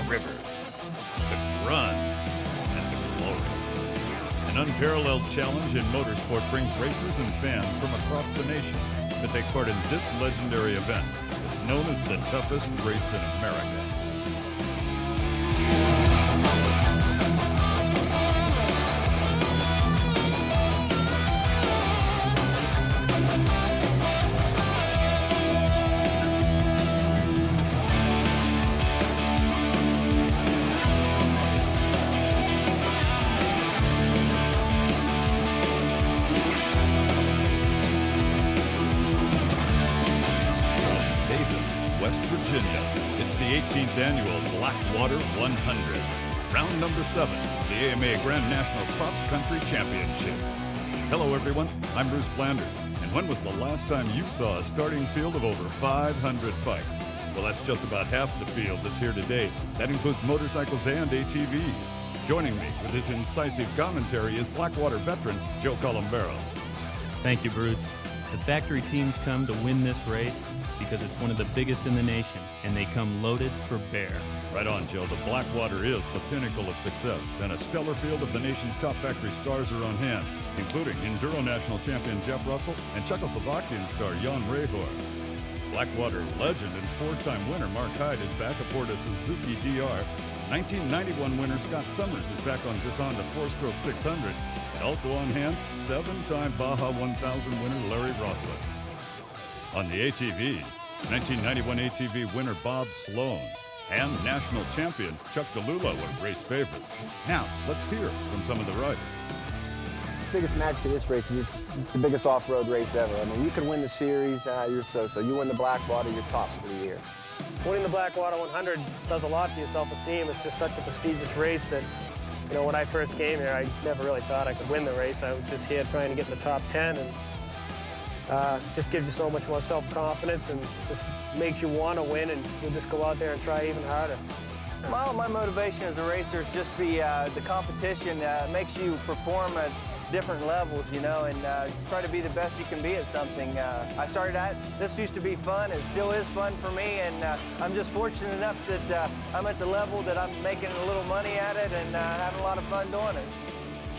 river, the run, and the glory. An unparalleled challenge in motorsport brings racers and fans from across the nation to take part in this legendary event. It's known as the toughest race in America. West Virginia. It's the 18th annual BlackWater 100. Round number 7, the AMA Grand National Cross Country Championship. Hello everyone, I'm Bruce Flanders. And when was the last time you saw a starting field of over 500 bikes? Well, that's just about half the field that's here today. That includes motorcycles and ATVs. Joining me with his incisive commentary is BlackWater veteran Joe Colombero. Thank you, Bruce. The factory teams come to win this race because it's one of the biggest in the nation, and they come loaded for bear. Right on, Joe. The BlackWater is the pinnacle of success, and a stellar field of the nation's top factory stars are on hand, including Enduro National Champion Jeff Russell and Czechoslovakian star Jan Rehor. BlackWater legend and four-time winner Mark Hyde is back aboard a Suzuki DR. 1991 winner Scott Summers is back on this Honda 4-stroke 600. And also on hand, 7-time Baja 1000 winner Larry Rossler. On the ATVs, 1991 ATV winner Bob Sloan and national champion Chuck DeLulo were race favorites. Now, let's hear from some of the riders. Biggest match to this race is the biggest off-road race ever. I mean, you can win the series, you're so-so. You win the BlackWater, you're top for the year. Winning the BlackWater 100 does a lot for your self-esteem. It's just such a prestigious race that, you know, when I first came here, I never really thought I could win the race. I was just here trying to get in the top 10, and just gives you so much more self-confidence and just makes you want to win, and you'll just go out there and try even harder. My motivation as a racer is just the competition makes you perform at different levels, you know, and try to be the best you can be at something. I started out, this used to be fun, it still is fun for me, and I'm just fortunate enough that I'm at the level that I'm making a little money at it and having a lot of fun doing it.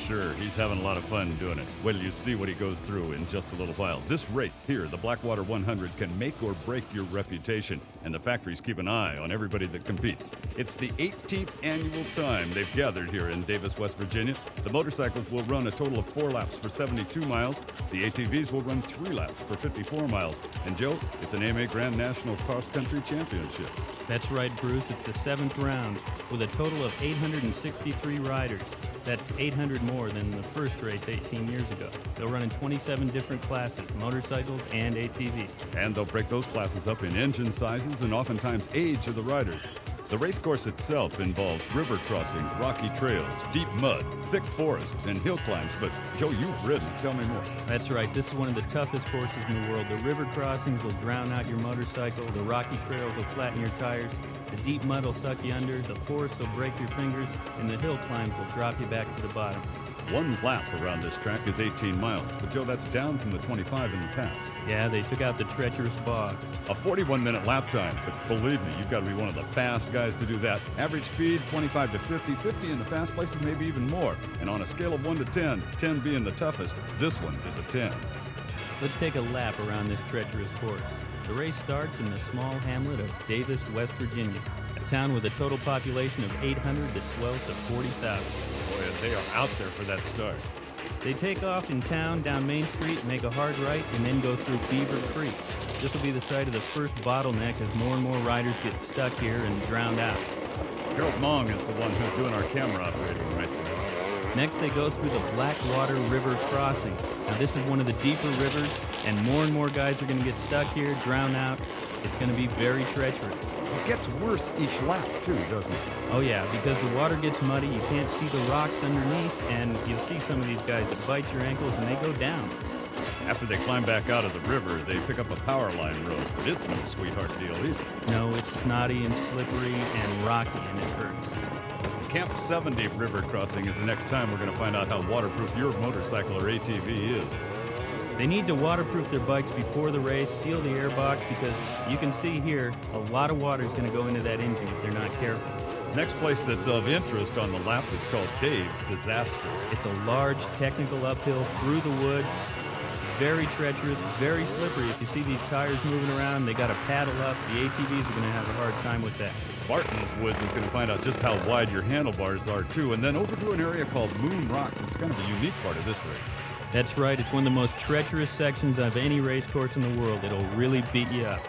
Sure, he's having a lot of fun doing it. Wait till you see what he goes through in just a little while. This race here, the BlackWater 100, can make or break your reputation, and the factories keep an eye on everybody that competes. It's the 18th annual time they've gathered here in Davis, West Virginia. The motorcycles will run a total of 4 laps for 72 miles. The ATVs will run 3 laps for 54 miles. And Joe, it's an AMA Grand National Cross Country Championship. That's right, Bruce. It's the 7th round with a total of 863 riders. That's 800 more than the first race 18 years ago. They'll run in 27 different classes, motorcycles and ATVs. And they'll break those classes up in engine sizes and oftentimes age of the riders. The race course itself involves river crossings, rocky trails, deep mud, thick forests, and hill climbs. But Joe, you've ridden. Tell me more. That's right. This is one of the toughest courses in the world. The river crossings will drown out your motorcycle. The rocky trails will flatten your tires. The deep mud will suck you under. The forests will break your fingers. And the hill climbs will drop you back to the bottom. One lap around this track is 18 miles. But Joe, that's down from the 25 in the past. Yeah, they took out the treacherous bogs. A 41-minute lap time, but believe me, you've got to be one of the fast guys to do that. Average speed, 25 to 50, 50 in the fast places, maybe even more. And on a scale of 1 to 10, 10 being the toughest, this one is a 10. Let's take a lap around this treacherous course. The race starts in the small hamlet of Davis, West Virginia, a town with a total population of 800 that swells to 40,000. Boy, they are out there for that start. They take off in town down Main Street, make a hard right, and then go through Beaver Creek. This will be the site of the first bottleneck as more and more riders get stuck here and drowned out. Harold Mong is the one who's doing our camera operating right now. Next, they go through the BlackWater River crossing. Now, this is one of the deeper rivers, and more guys are going to get stuck here, drown out. It's going to be very treacherous. It gets worse each lap, too, doesn't it? Oh, yeah, because the water gets muddy, you can't see the rocks underneath, and you'll see some of these guys that bite your ankles, and they go down. After they climb back out of the river, they pick up a power line road, but it's no sweetheart deal either. No, it's snotty and slippery and rocky, and it hurts. Camp 70 river crossing is the next time we're going to find out how waterproof your motorcycle or ATV is. They need to waterproof their bikes before the race, seal the airbox, because you can see here, a lot of water is going to go into that engine if they're not careful. Next place that's of interest on the lap is called Dave's Disaster. It's a large technical uphill through the woods. Very treacherous, very slippery. If you see these tires moving around, they got to paddle up. The ATVs are going to have a hard time with that. Barton's Woods is going to find out just how wide your handlebars are, too. And then over to an area called Moon Rocks. It's kind of a unique part of this race. That's right. It's one of the most treacherous sections of any race course in the world. It'll really beat you up.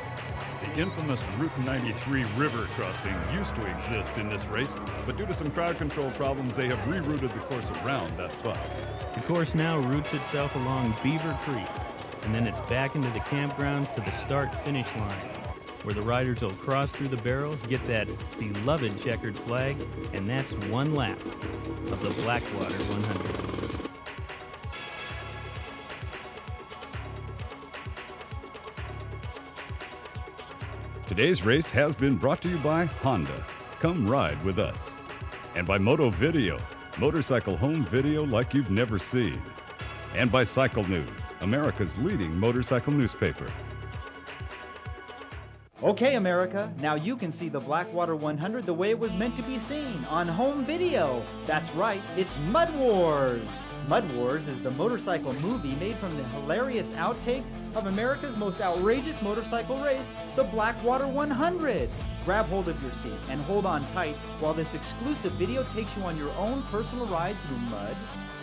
The infamous Route 93 river crossing used to exist in this race, but due to some crowd control problems, they have rerouted the course around that spot. The course now routes itself along Beaver Creek, and then it's back into the campgrounds to the start-finish line, where the riders will cross through the barrels, get that beloved checkered flag, and that's one lap of the BlackWater 100. Today's race has been brought to you by Honda. Come ride with us. And by Moto Video, motorcycle home video like you've never seen. And by Cycle News, America's leading motorcycle newspaper. Okay, America, now you can see the BlackWater 100 the way it was meant to be seen, on home video. That's right, it's Mud Wars. Mud Wars is the motorcycle movie made from the hilarious outtakes of America's most outrageous motorcycle race, the BlackWater 100. Grab hold of your seat and hold on tight while this exclusive video takes you on your own personal ride through mud,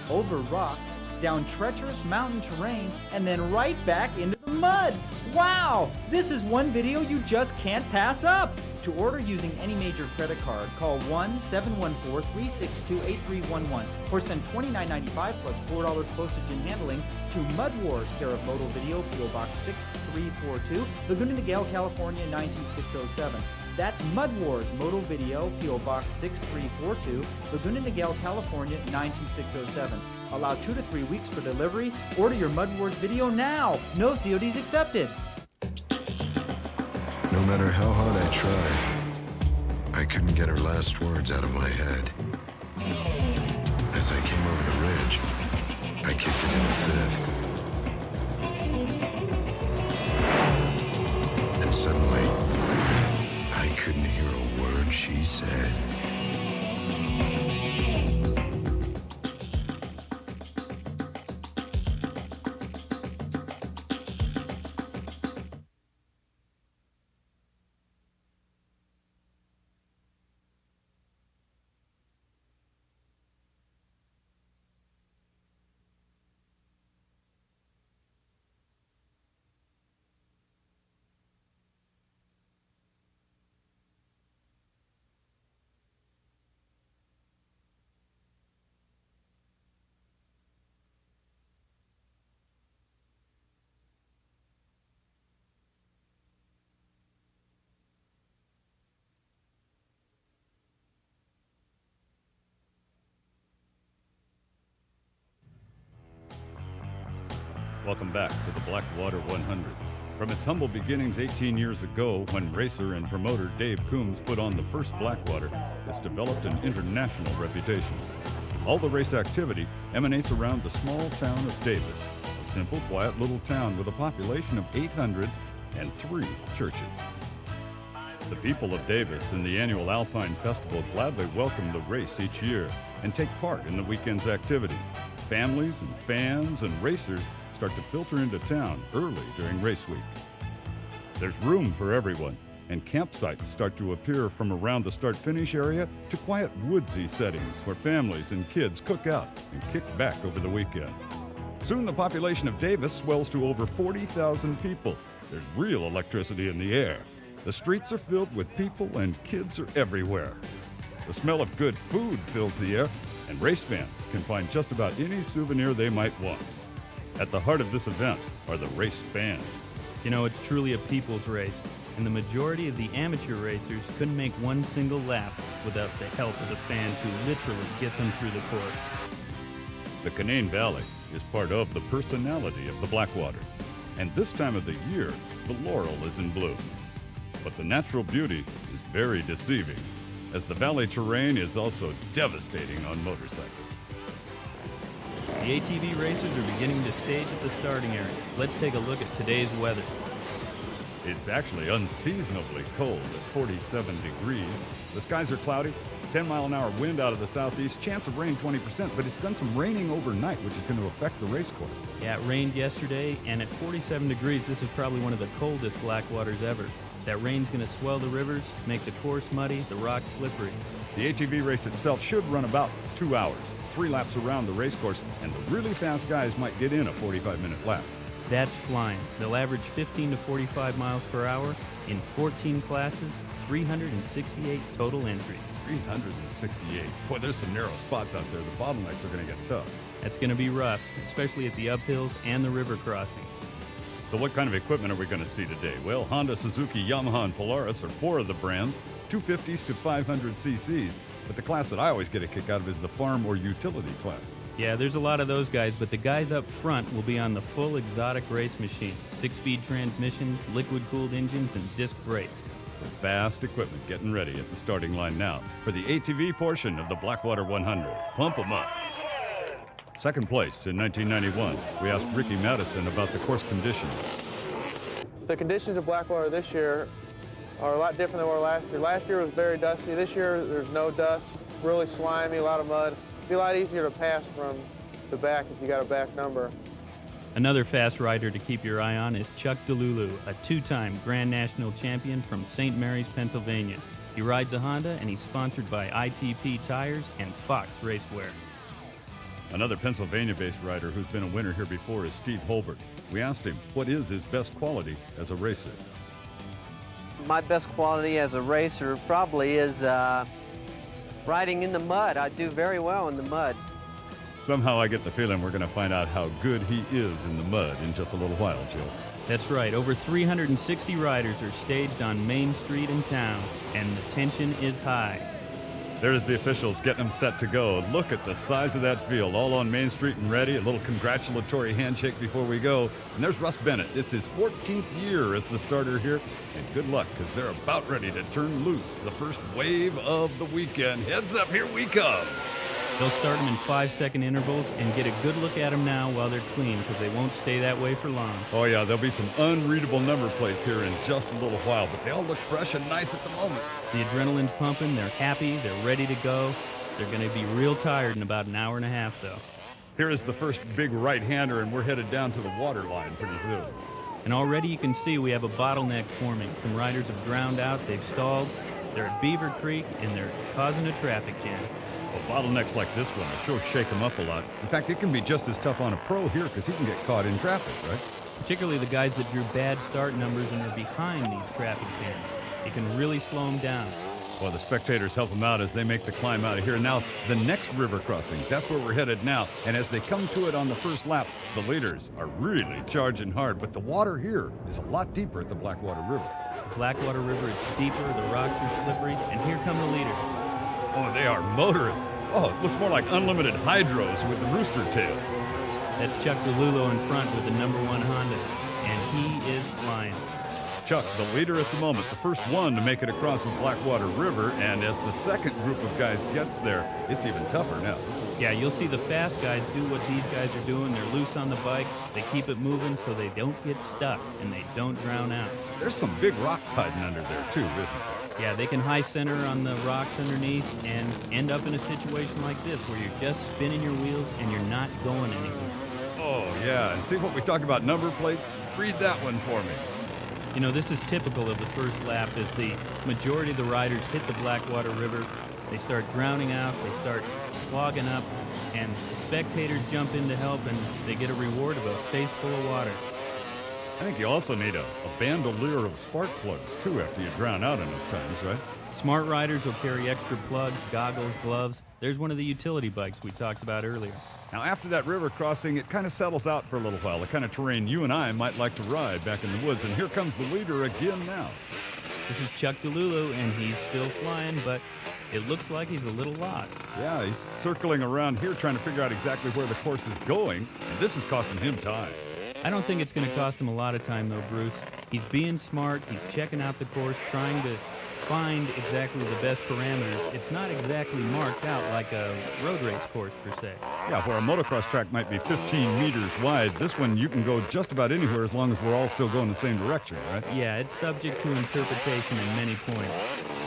over rock, down treacherous mountain terrain, and then right back into the mud. Wow! This is one video you just can't pass up. To order using any major credit card, call 1-714-362-8311 or send $29.95 plus $4 postage and handling to Mud Wars, care of Moto Video, P.O. Box 6342, Laguna Niguel, California 92607. That's Mud Wars, Moto Video, P.O. Box 6342, Laguna Niguel, California 92607. Allow 2 to 3 weeks for delivery. Order your Mud Wars video now. No CODs accepted. No matter how hard I tried, I couldn't get her last words out of my head. As I came over the ridge, I kicked it in fifth. And suddenly, I couldn't hear a word she said. Welcome back to the BlackWater 100. From its humble beginnings 18 years ago, when racer and promoter Dave Coombs put on the first BlackWater, it's developed an international reputation. All the race activity emanates around the small town of Davis, a simple, quiet little town with a population of 803 churches. The people of Davis in the annual Alpine Festival gladly welcome the race each year and take part in the weekend's activities. Families and fans and racers start to filter into town early during race week. There's room for everyone, and campsites start to appear from around the start-finish area to quiet woodsy settings where families and kids cook out and kick back over the weekend. Soon the population of Davis swells to over 40,000 people. There's real electricity in the air. The streets are filled with people and kids are everywhere. The smell of good food fills the air, and race fans can find just about any souvenir they might want. At the heart of this event are the race fans. You know, it's truly a people's race, and the majority of the amateur racers couldn't make one single lap without the help of the fans who literally get them through the course. The Canaan Valley is part of the personality of the BlackWater, and this time of the year, the laurel is in bloom. But the natural beauty is very deceiving, as the valley terrain is also devastating on motorcycles. The ATV racers are beginning to stage at the starting area. Let's take a look at today's weather. It's actually unseasonably cold at 47 degrees. The skies are cloudy, 10-mile-an-hour wind out of the southeast, chance of rain 20%, but it's done some raining overnight, which is going to affect the race course. Yeah, it rained yesterday, and at 47 degrees, this is probably one of the coldest Blackwaters ever. That rain's going to swell the rivers, make the course muddy, the rocks slippery. The ATV race itself should run about 2 hours, 3 laps around the race course, and the really fast guys might get in a 45-minute lap. That's flying. They'll average 15 to 45 miles per hour in 14 classes, 368 total entries. 368. Boy, there's some narrow spots out there. The bottlenecks are going to get tough. That's going to be rough, especially at the uphills and the river crossings. So what kind of equipment are we going to see today? Well, Honda, Suzuki, Yamaha, and Polaris are 4 of the brands, 250s to 500 cc's. But the class that I always get a kick out of is the farm or utility class. Yeah, there's a lot of those guys, but the guys up front will be on the full exotic race machine. 6-speed transmissions, liquid-cooled engines, and disc brakes. Some fast equipment getting ready at the starting line now for the ATV portion of the Blackwater 100. Pump 'em up. Second place in 1991. We asked Ricky Madison about the course conditions. The conditions of Blackwater this year are a lot different than they were last year. Last year was very dusty. This year there's no dust, really slimy, a lot of mud. It'd be a lot easier to pass from the back if you got a back number. Another fast rider to keep your eye on is Chuck DeLulu, a 2-time Grand National champion from St. Mary's, Pennsylvania. He rides a Honda, and he's sponsored by ITP Tires and Fox Racewear. Another Pennsylvania-based rider who's been a winner here before is Steve Holbert. We asked him what is his best quality as a racer. My best quality as a racer probably is riding in the mud. I do very well in the mud. Somehow I get the feeling we're going to find out how good he is in the mud in just a little while, Jill. That's right. Over 360 riders are staged on Main Street in town, and the tension is high. There's the officials getting them set to go. Look at the size of that field, all on Main Street and ready. A little congratulatory handshake before we go. And there's Russ Bennett. It's his 14th year as the starter here. And good luck, because they're about ready to turn loose the first wave of the weekend. Heads up, here we come. They'll start them in 5-second intervals and get a good look at them now while they're clean, because they won't stay that way for long. Oh, yeah, there'll be some unreadable number plates here in just a little while, but they all look fresh and nice at the moment. The adrenaline's pumping, they're happy, they're ready to go. They're going to be real tired in about an hour and a half, though. Here is the first big right-hander, and we're headed down to the water line pretty soon. And already you can see we have a bottleneck forming. Some riders have drowned out, they've stalled, they're at Beaver Creek, and they're causing a traffic jam. Well, bottlenecks like this one will sure shake them up a lot. In fact, it can be just as tough on a pro here because he can get caught in traffic, right? Particularly the guys that drew bad start numbers and are behind these traffic jams. It can really slow them down. Well, the spectators help them out as they make the climb out of here. Now, the next river crossing, that's where we're headed now. And as they come to it on the first lap, the leaders are really charging hard. But the water here is a lot deeper at the Blackwater River. The Blackwater River is deeper, the rocks are slippery, and here come the leaders. Oh, they are motoring. Oh, it looks more like unlimited hydros with the rooster tail. That's Chuck DeLulu in front with the number 1 Honda, and he is flying. Chuck, the leader at the moment, the first one to make it across the Blackwater River, and as the second group of guys gets there, it's even tougher now. Yeah, you'll see the fast guys do what these guys are doing. They're loose on the bike. They keep it moving so they don't get stuck and they don't drown out. There's some big rocks hiding under there, too, isn't there? Yeah, they can high center on the rocks underneath and end up in a situation like this where you're just spinning your wheels and you're not going anywhere. Oh, yeah, and see what we talk about number plates? Read that one for me. You know, this is typical of the first lap as the majority of the riders hit the Blackwater River. They start drowning out, they start clogging up, and spectators jump in to help, and they get a reward of a face full of water. I think you also need a bandolier of spark plugs, too, after you drown out enough times, right? Smart riders will carry extra plugs, goggles, gloves. There's one of the utility bikes we talked about earlier. Now, after that river crossing, it kind of settles out for a little while, the kind of terrain you and I might like to ride back in the woods. And here comes the leader again now. This is Chuck DeLulu, and he's still flying, but it looks like he's a little lost. Yeah, he's circling around here trying to figure out exactly where the course is going, and this is costing him time. I don't think it's going to cost him a lot of time, though, Bruce. He's being smart. He's checking out the course, trying to find exactly the best parameters. It's not exactly marked out like a road race course per se. Yeah, where a motocross track might be 15 meters wide, this one you can go just about anywhere as long as we're all still going the same direction, right? Yeah, it's subject to interpretation in many points.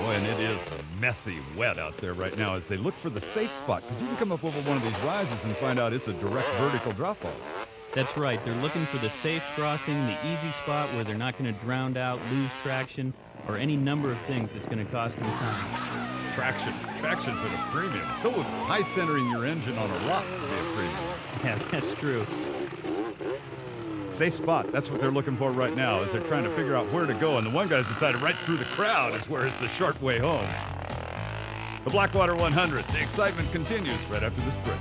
Boy, and it is messy wet out there right now as they look for the safe spot, because you can come up over one of these rises and find out it's a direct vertical drop-off. That's right. They're looking for the safe crossing, the easy spot where they're not going to drown out, lose traction, or any number of things that's going to cost them time. Traction's at a premium. So would high centering your engine on a rock be a premium. Yeah, that's true. Safe spot, that's what they're looking for right now as they're trying to figure out where to go. And the one guy's decided right through the crowd is where it's the short way home. The BlackWater 100, the excitement continues right after this break.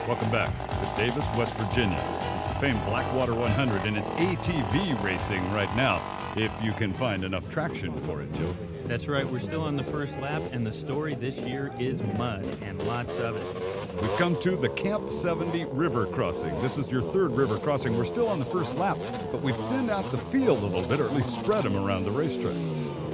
Welcome back to Davis, West Virginia. It's the famed BlackWater 100, and it's ATV racing right now, if you can find enough traction for it, Joe. That's right. We're still on the first lap, and the story this year is mud, and lots of it. We've come to the Camp 70 River Crossing. This is your third river crossing. We're still on the first lap, but we've thinned out the field a little bit, or at least spread them around the racetrack.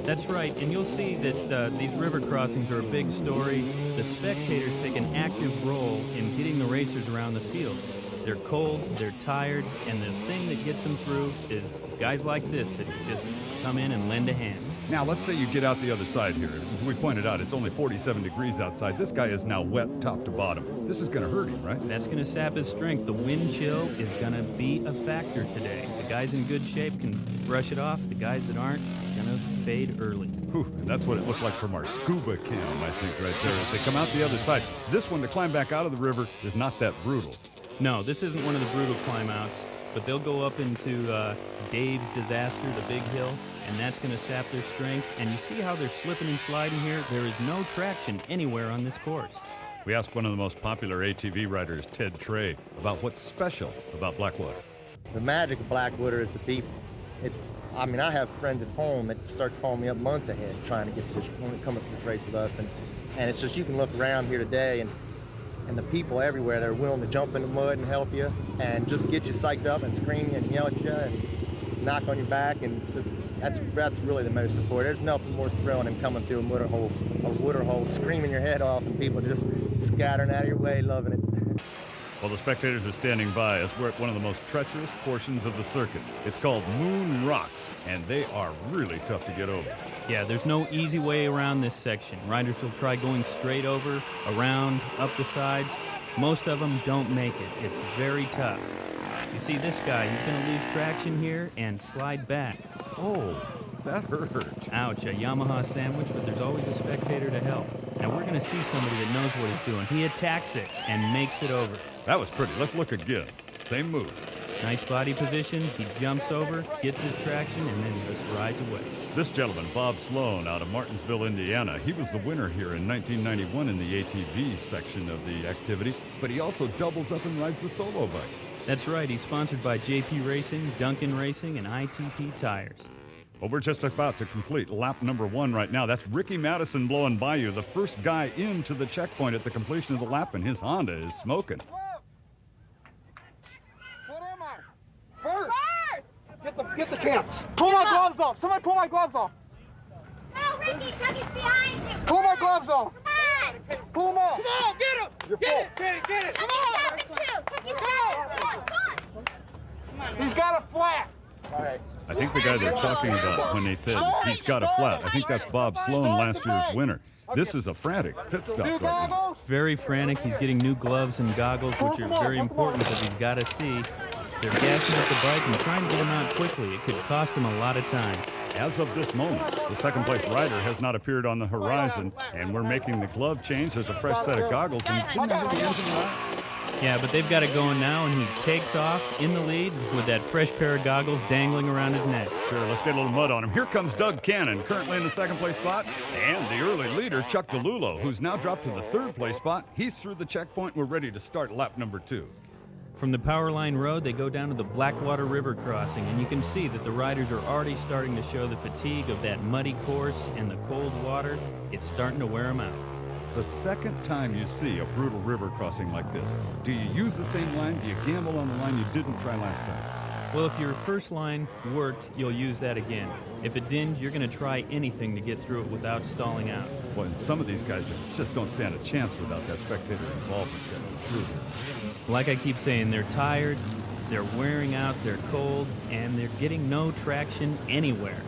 That's right, and you'll see that these river crossings are a big story. The spectators take an active role in getting the racers around the field. They're cold, they're tired, and the thing that gets them through is guys like this that just come in and lend a hand. Now, let's say you get out the other side here. As we pointed out, it's only 47 degrees outside. This guy is now wet top to bottom. This is going to hurt him, right? That's going to sap his strength. The wind chill is going to be a factor today. The guys in good shape can brush it off. The guys that aren't, going to fade early. Whew, and that's what it looked like from our scuba cam, I think, right there. As they come out the other side, this one to climb back out of the river is not that brutal. No, this isn't one of the brutal climb outs, but they'll go up into Dave's Disaster, the big hill, and that's going to sap their strength. And you see how they're slipping and sliding here? There is no traction anywhere on this course. We asked one of the most popular ATV riders, Ted Trey, about what's special about BlackWater. The magic of BlackWater is the people. I have friends at home that start calling me up months ahead trying to get this, come up to this race with us, and it's just, you can look around here today and the people everywhere, they're willing to jump in the mud and help you and just get you psyched up and scream and yell at you and knock on your back, and just, that's really the most support. There's nothing more thrilling than coming through a water hole, screaming your head off, and people just scattering out of your way, loving it. Well, the spectators are standing by as we're at one of the most treacherous portions of the circuit. It's called Moon Rocks, and they are really tough to get over. Yeah, there's no easy way around this section. Riders will try going straight over, around, up the sides. Most of them don't make it. It's very tough. You see this guy, he's going to lose traction here and slide back. Oh, that hurt. Ouch, a Yamaha sandwich, but there's always a spectator to help. Now we're going to see somebody that knows what he's doing. He attacks it and makes it over. That was pretty. Let's look again. Same move. Nice body position. He jumps over, gets his traction, and then just rides away. This gentleman, Bob Sloan, out of Martinsville, Indiana, he was the winner here in 1991 in the ATV section of the activity, but he also doubles up and rides the solo bike. That's right. He's sponsored by JP Racing, Duncan Racing, and ITP Tires. Well, we're just about to complete lap number 1 right now. That's Ricky Madison blowing by you, the first guy into the checkpoint at the completion of the lap, and his Honda is smoking. What am I? First! Get the camps. Pull my gloves off. Somebody pull my gloves off. No, Ricky, Chucky's behind you. Pull my gloves off. Come on. Pull them off. Come on, get him. You're Get full. it. Get it. Come on. Chucky's stopping too. Chucky's stopping. Come on. He's got a flat. All right. I think the guy they're talking about when they said he's got a flat, I think that's Bob Sloan, last year's winner. This is a frantic pit stop right now. Very frantic. He's getting new gloves and goggles, which are very important because he's got to see. They're gassing up the bike and trying to get him out quickly. It could cost him a lot of time. As of this moment, the second place rider has not appeared on the horizon, and we're making the glove change. There's a fresh set of goggles, and didn't have the engine right. Yeah, but they've got it going now, and he takes off in the lead with that fresh pair of goggles dangling around his neck. Sure, let's get a little mud on him. Here comes Doug Cannon, currently in the second place spot, and the early leader, Chuck DeLulo, who's now dropped to the third place spot. He's through the checkpoint. We're ready to start lap number 2. From the Powerline Road, they go down to the BlackWater River crossing, and you can see that the riders are already starting to show the fatigue of that muddy course and the cold water. It's starting to wear them out. The second time you see a brutal river crossing like this, do you use the same line? Do you gamble on the line you didn't try last time? Well, if your first line worked, you'll use that again. If it didn't, you're going to try anything to get through it without stalling out. Well, and some of these guys just don't stand a chance without that spectator involvement getting through. Like I keep saying, they're tired, they're wearing out, they're cold, and they're getting no traction anywhere.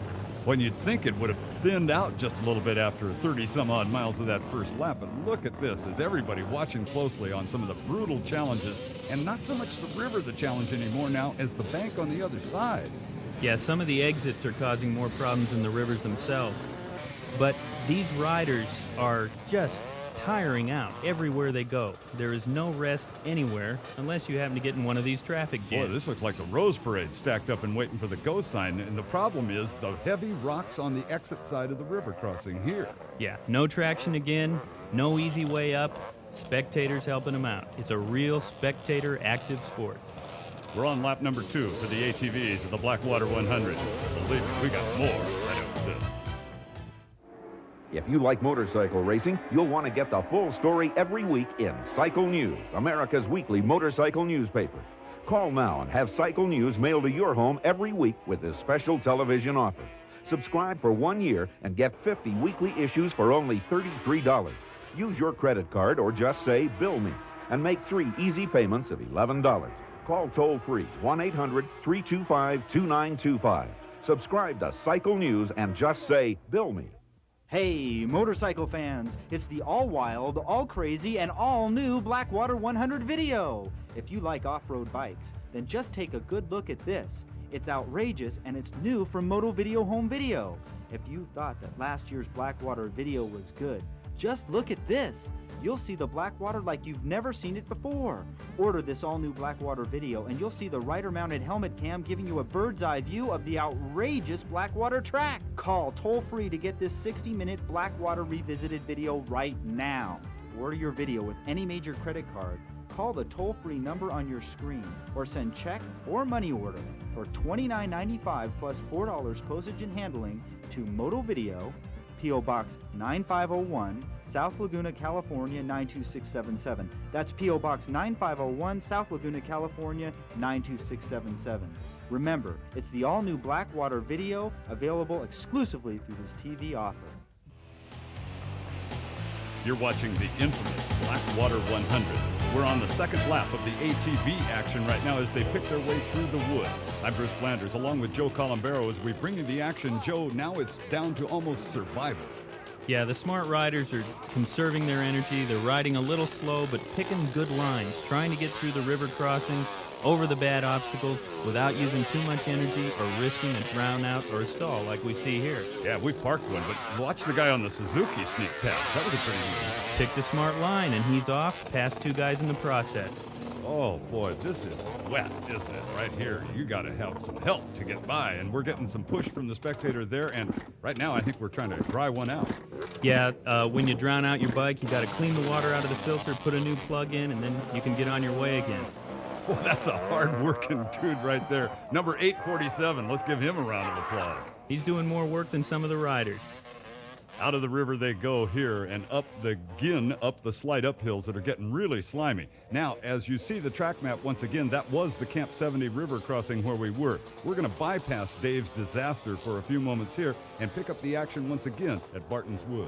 When you'd think it would have thinned out just a little bit after 30-some-odd miles of that first lap, but look at this, as everybody watching closely on some of the brutal challenges, and not so much the river the challenge anymore now as the bank on the other side. Yeah, some of the exits are causing more problems than the rivers themselves. But these riders are just tiring out everywhere they go. There is no rest anywhere unless you happen to get in one of these traffic jams. Boy, this looks like the Rose Parade stacked up and waiting for the go sign. And the problem is the heavy rocks on the exit side of the river crossing here. Yeah, no traction again, no easy way up, spectators helping them out. It's a real spectator active sport. We're on lap number 2 for the ATVs of the BlackWater 100. Believe me, we got more right after this. If you like motorcycle racing, you'll want to get the full story every week in Cycle News, America's weekly motorcycle newspaper. Call now and have Cycle News mailed to your home every week with this special television offer. Subscribe for 1 year and get 50 weekly issues for only $33. Use your credit card or just say, "Bill me," and make 3 easy payments of $11. Call toll-free 1-800-325-2925. Subscribe to Cycle News and just say, "Bill me." Hey, motorcycle fans, it's the all-wild, all-crazy, and all-new BlackWater 100 video. If you like off-road bikes, then just take a good look at this. It's outrageous, and it's new from Moto Video Home Video. If you thought that last year's BlackWater video was good, just look at this. You'll see the BlackWater like you've never seen it before. Order this all-new BlackWater video, and you'll see the rider-mounted helmet cam giving you a bird's-eye view of the outrageous BlackWater track. Call toll-free to get this 60-minute BlackWater revisited video right now. To order your video with any major credit card, call the toll-free number on your screen, or send check or money order for $29.95 plus $4 postage and handling to Moto Video, P.O. Box 9501, South Laguna, California 92677. That's P.O. Box 9501, South Laguna, California 92677. Remember, it's the all-new BlackWater video available exclusively through this TV offer. You're watching the infamous BlackWater 100. We're on the second lap of the ATV action right now as they pick their way through the woods. I'm Bruce Flanders, along with Joe Colombero, as we bring you the action. Joe, now it's down to almost survival. Yeah, the smart riders are conserving their energy. They're riding a little slow, but picking good lines, trying to get through the river crossings, over the bad obstacles, without using too much energy or risking a drown out or a stall like we see here. Yeah, we parked one, but watch the guy on the Suzuki sneak past. That was a pretty easy. Picked a smart line, and he's off, past 2 guys in the process. Oh, boy, this is wet, isn't it? Right here, you got to have some help to get by, and we're getting some push from the spectator there, and right now I think we're trying to dry one out. Yeah, when you drown out your bike, you got to clean the water out of the filter, put a new plug in, and then you can get on your way again. Well, that's a hard-working dude right there. Number 847, let's give him a round of applause. He's doing more work than some of the riders. Out of the river they go here and up the slight uphills that are getting really slimy. Now, as you see the track map once again, that was the Camp 70 river crossing where we were. We're going to bypass Dave's disaster for a few moments here and pick up the action once again at Barton's Wood.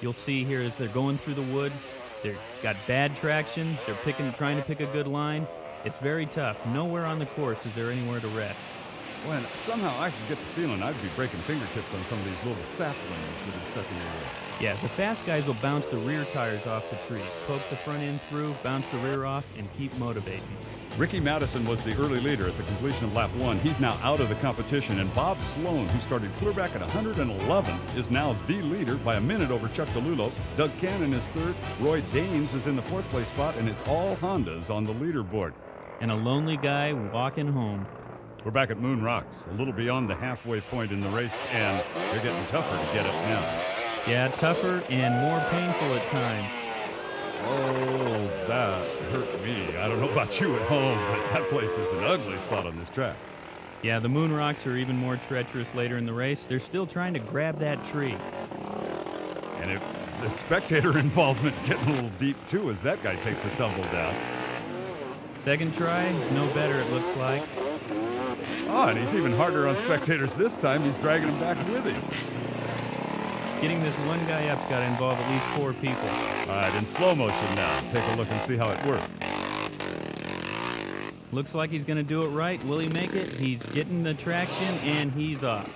You'll see here as they're going through the woods, they've got bad traction, they're trying to pick a good line. It's very tough. Nowhere on the course is there anywhere to rest. Well, somehow I could get the feeling I'd be breaking fingertips on some of these little saplings that are stuck in your way. Yeah, the fast guys will bounce the rear tires off the trees, poke the front end through, bounce the rear off, and keep motivating. Ricky Madison was the early leader at the completion of lap 1. He's now out of the competition, and Bob Sloan, who started clear back at 111, is now the leader by a minute over Chuck DeLulo. Doug Cannon is third. Roy Daines is in the 4th place spot, and it's all Hondas on the leaderboard. And a lonely guy walking home. We're back at Moon Rocks, a little beyond the halfway point in the race, and they're getting tougher to get up now. Yeah, tougher and more painful at times. Oh, that hurt me. I don't know about you at home, but that place is an ugly spot on this track. Yeah, the moon rocks are even more treacherous later in the race. They're still trying to grab that tree. And if the spectator involvement getting a little deep, too, as that guy takes a tumble down. Second try, no better, it looks like. Oh, and he's even harder on spectators this time. He's dragging them back with him. Getting this one guy up's got to involve at least 4 people. All right, in slow motion now. Take a look and see how it works. Looks like he's going to do it right. Will he make it? He's getting the traction, and he's off.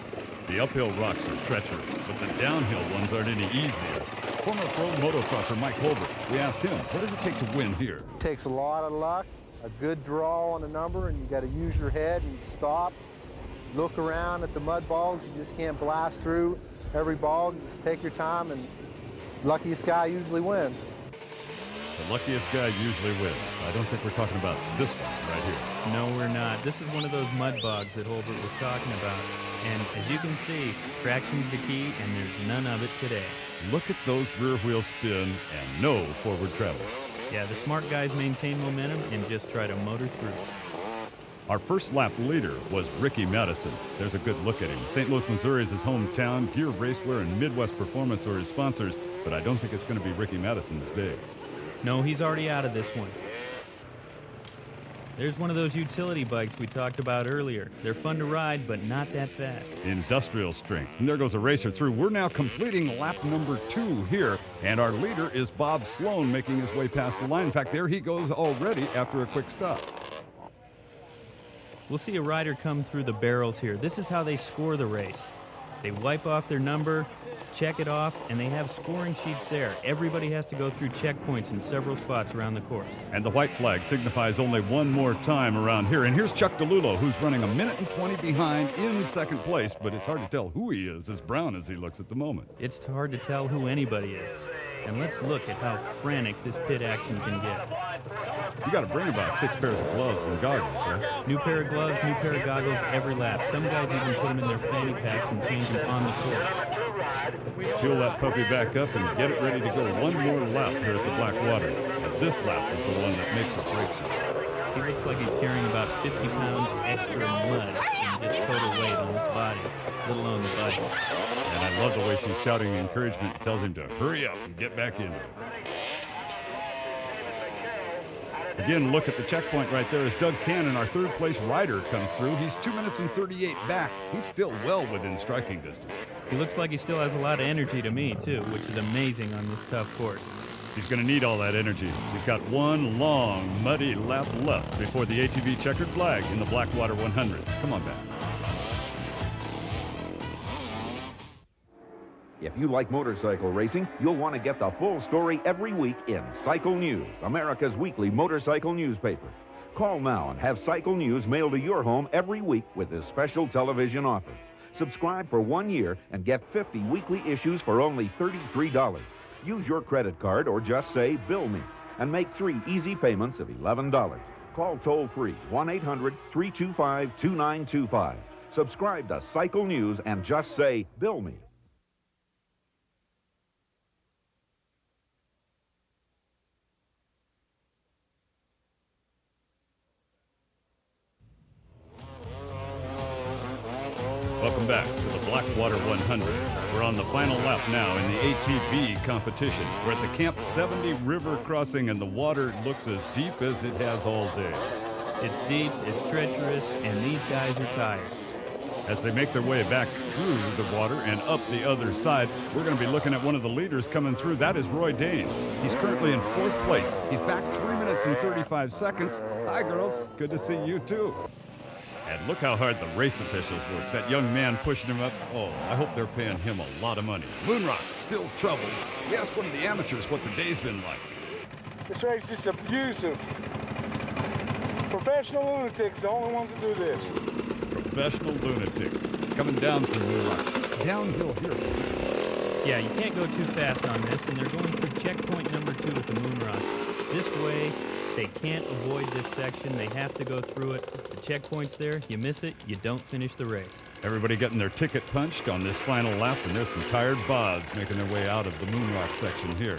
The uphill rocks are treacherous, but the downhill ones aren't any easier. Former pro motocrosser Mike Holbert, we asked him, what does it take to win here? It takes a lot of luck, a good draw on a number, and you got to use your head and stop, look around at the mud bogs. You just can't blast through every bog. You just take your time, and luckiest guy usually wins. The luckiest guy usually wins. I don't think we're talking about this one right here. No, we're not. This is one of those mud bogs that Holbert was talking about. And as you can see, traction's the key, and there's none of it today. Look at those rear wheel spin and no forward travel. Yeah, the smart guys maintain momentum and just try to motor through. Our first lap leader was Ricky Madison. There's a good look at him. St. Louis, Missouri is his hometown. Gear, Racewear, and Midwest Performance are his sponsors, but I don't think it's going to be Ricky Madison's day. No, he's already out of this one. There's one of those utility bikes we talked about earlier. They're fun to ride, but not that fast. Industrial strength. And there goes a racer through. We're now completing lap number 2 here, and our leader is Bob Sloan making his way past the line. In fact, there he goes already after a quick stop. We'll see a rider come through the barrels here. This is how they score the race. They wipe off their number, check it off, and they have scoring sheets there. Everybody has to go through checkpoints in several spots around the course. And the white flag signifies only one more time around here. And here's Chuck DeLulo, who's running 1 minute and 20 behind in second place, but it's hard to tell who he is, as brown as he looks at the moment. It's hard to tell who anybody is. And let's look at how frantic this pit action can get. You got to bring about 6 pairs of gloves and goggles, right? New pair of gloves, new pair of goggles every lap. Some guys even put them in their fanny packs and change them on the course. Fuel that puppy back up and get it ready to go one more lap here at the BlackWater. And this lap is the one that makes or breaks it. He looks like he's carrying about 50 pounds extra mud in just total weight on his body, let alone the bike. And I love the way she's shouting encouragement, tells him to hurry up and get back in. Again, look at the checkpoint right there as Doug Cannon, our third place rider, comes through. He's 2 minutes and 38 back. He's still well within striking distance. He looks like he still has a lot of energy to me, too, which is amazing on this tough course. He's going to need all that energy. He's got one long, muddy lap left before the ATV checkered flag in the BlackWater 100. Come on back. If you like motorcycle racing, you'll want to get the full story every week in Cycle News, America's weekly motorcycle newspaper. Call now and have Cycle News mailed to your home every week with this special television offer. Subscribe for 1 year and get 50 weekly issues for only $33. Use your credit card or just say, "Bill me," and make 3 easy payments of $11. Call toll-free 1-800-325-2925. Subscribe to Cycle News and just say, "Bill me." Welcome back to the BlackWater 100. We're on the final lap now in the ATV competition. We're at the Camp 70 river crossing, and the water looks as deep as it has all day. It's deep, it's treacherous, and these guys are tired. As they make their way back through the water and up the other side, we're going to be looking at one of the leaders coming through. That is Roy Dane. He's currently in 4th place. He's back 3 minutes and 35 seconds. Hi, girls. Good to see you, too. And look how hard the race officials work. That young man pushing him up. Oh, I hope they're paying him a lot of money. Moonrock, still troubled. We asked one of the amateurs what the day's been like. This race is abusive. Professional lunatics, the only ones that do this. Professional lunatics. Coming down through Moonrock. Just downhill here. Yeah, you can't go too fast on this, and they're going through checkpoint number 2 with the Moonrock. This way, they can't avoid this section. They have to go through it. The checkpoint's there. You miss it, you don't finish the race. Everybody getting their ticket punched on this final lap, and there's some tired bods making their way out of the Moonrock section here.